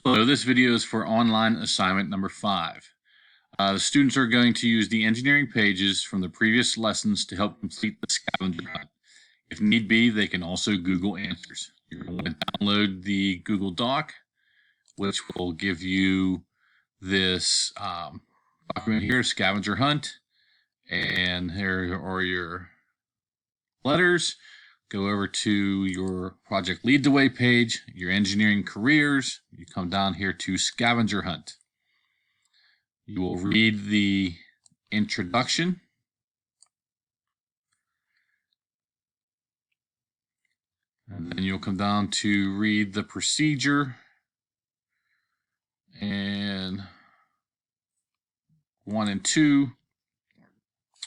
Hello, this video is for online assignment number 5. The students are going to use the engineering pages from the previous lessons to help complete the scavenger hunt. If need be, they can also Google answers. You're going to download the Google Doc, which will give you this document here, scavenger hunt, and here are your letters. Go over to your Project Lead the Way page, your engineering careers. You come down here to scavenger hunt. You will read the introduction. And then you'll come down to read the procedure. And 1 and 2,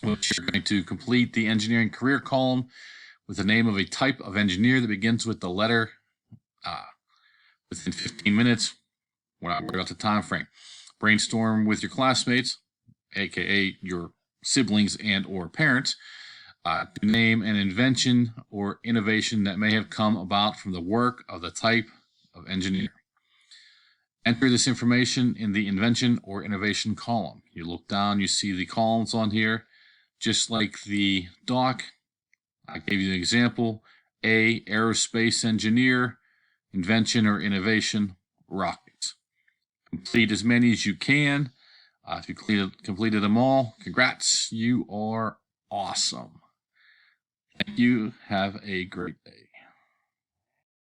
which you're going to complete the engineering career column with the name of a type of engineer that begins with the letter within 15 minutes. We're not worried about the time frame. Brainstorm with your classmates, aka your siblings and or parents, to name an invention or innovation that may have come about from the work of the type of engineer. Enter this information in the invention or innovation column. You look down, you see the columns on here, just like the doc. I gave you an example. A, aerospace engineer, invention or innovation, rockets. Complete as many as you can. If you completed them all, congrats, you are awesome. Thank you. Have a great day.